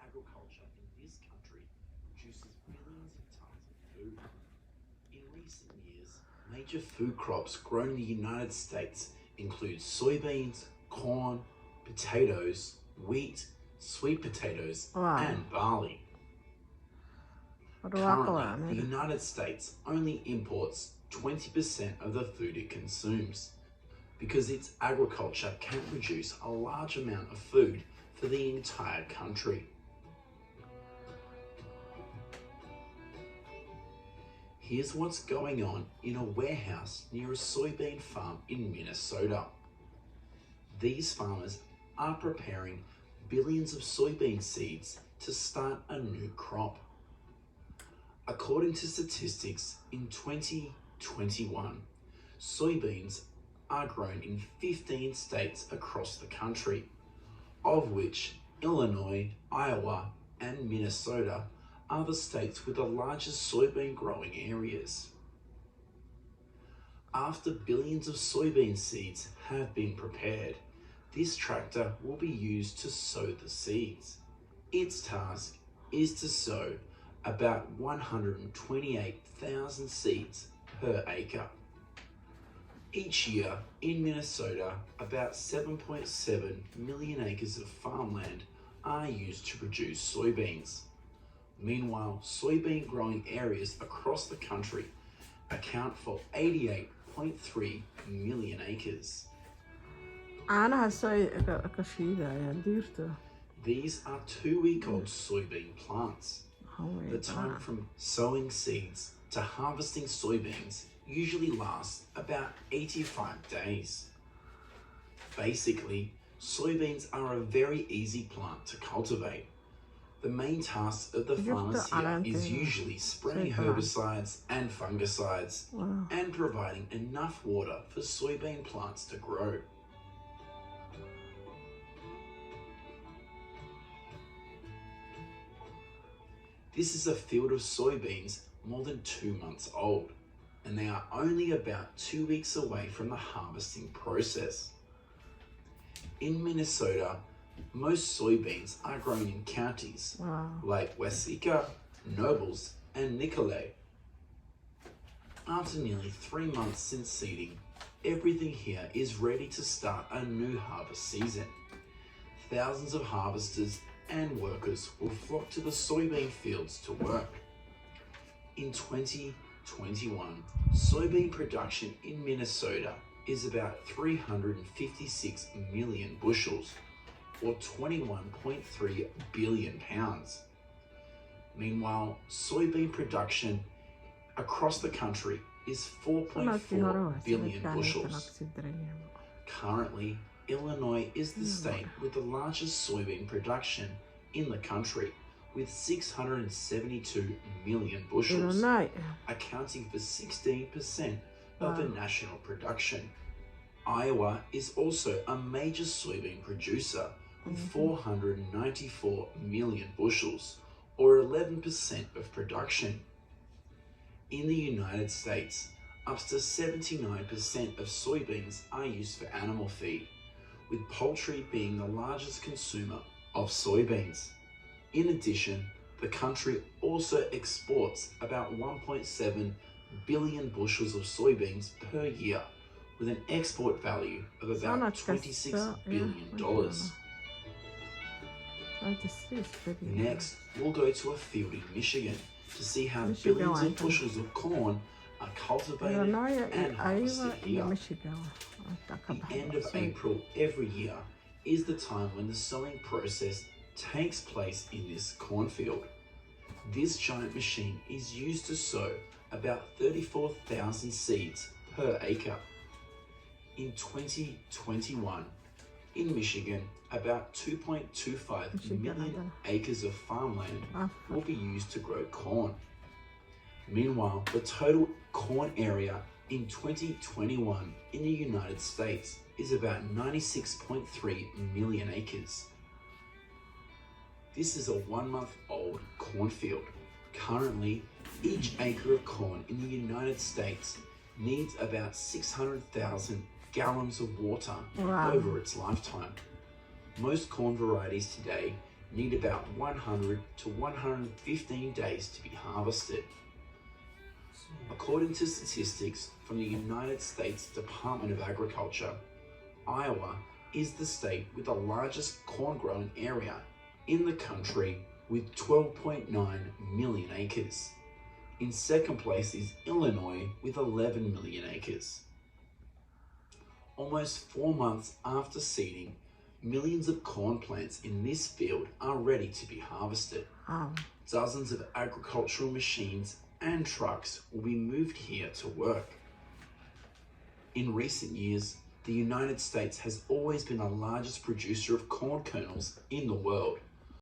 agriculture in this country produces billions of tons of food. In recent years, major food crops grown in the United States include soybeans, corn, potatoes, wheat, sweet potatoes, Wow. and barley. Currently, the United States only imports 20% of the food it consumes because its agriculture can produce a large amount of food for the entire country. Here's what's going on in a warehouse near a soybean farm in Minnesota. These farmers are preparing billions of soybean seeds to start a new crop. According to statistics, in 2021, soybeans are grown in 15 states across the country, of which Illinois, Iowa, and Minnesota are the states with the largest soybean growing areas. After billions of soybean seeds have been prepared, this tractor will be used to sow the seeds. Its task is to sow about 128,000 seeds per acre. Each year in Minnesota, about 7.7 million acres of farmland are used to produce soybeans. Meanwhile, soybean growing areas across the country account for 88.3 million acres. caanaha soy ka shiidaya diirta. These are 2-week-old soybean plants. The time from sowing seeds to harvesting soybeans usually lasts about 85 days. Basically, soybeans are a very easy plant to cultivate. The main task of the farmers here is usually spraying herbicides and fungicides and providing enough water for soybean plants to grow. This is a field of soybeans more than 2 months old, and they are only about 2 weeks away from the harvesting process. In Minnesota, most soybeans are grown in counties like Waseca, Nobles, and Nicolet. After nearly 3 months since seeding, everything here is ready to start a new harvest season. Thousands of harvesters and workers will flock to the soybean fields to work. In 2021, soybean production in Minnesota is about 356 million bushels, or 21.3 billion pounds. Meanwhile, soybean production across the country is 4.4 billion bushels. Currently, Illinois is the state with the largest soybean production in the country, with 672 million bushels, accounting for 16% of the national production. Iowa is also a major soybean producer with 494 million bushels, or 11% of production. In the United States, up to 79% of soybeans are used for animal feed, with poultry being the largest consumer of soybeans. In addition, the country also exports about 1.7 billion bushels of soybeans per year, with an export value of about $26 billion. Next, we'll go to a field in Michigan to see how billions of bushels of corn are cultivated and harvested here. The end of April every year is the time when the sowing process takes place in this cornfield. This giant machine is used to sow about 34,000 seeds per acre. In 2021, in Michigan, about 2.25 million acres of farmland will be used to grow corn. Meanwhile, the total corn area in 2021 in the United States is about 96.3 million acres. This is a 1-month-old cornfield. Currently, each acre of corn in the United States needs about 600,000 gallons of water over its lifetime. Most corn varieties today need about 100 to 115 days to be harvested. According to statistics from the United States Department of Agriculture, Iowa is the state with the largest corn growing area in the country with 12.9 million acres. In second place is Illinois with 11 million acres. Almost 4 months after seeding, millions of corn plants in this field are ready to be harvested. Wow. Dozens of agricultural machines and trucks will be moved here to work. In recent years, the United States has always been the largest producer of corn kernels in the world.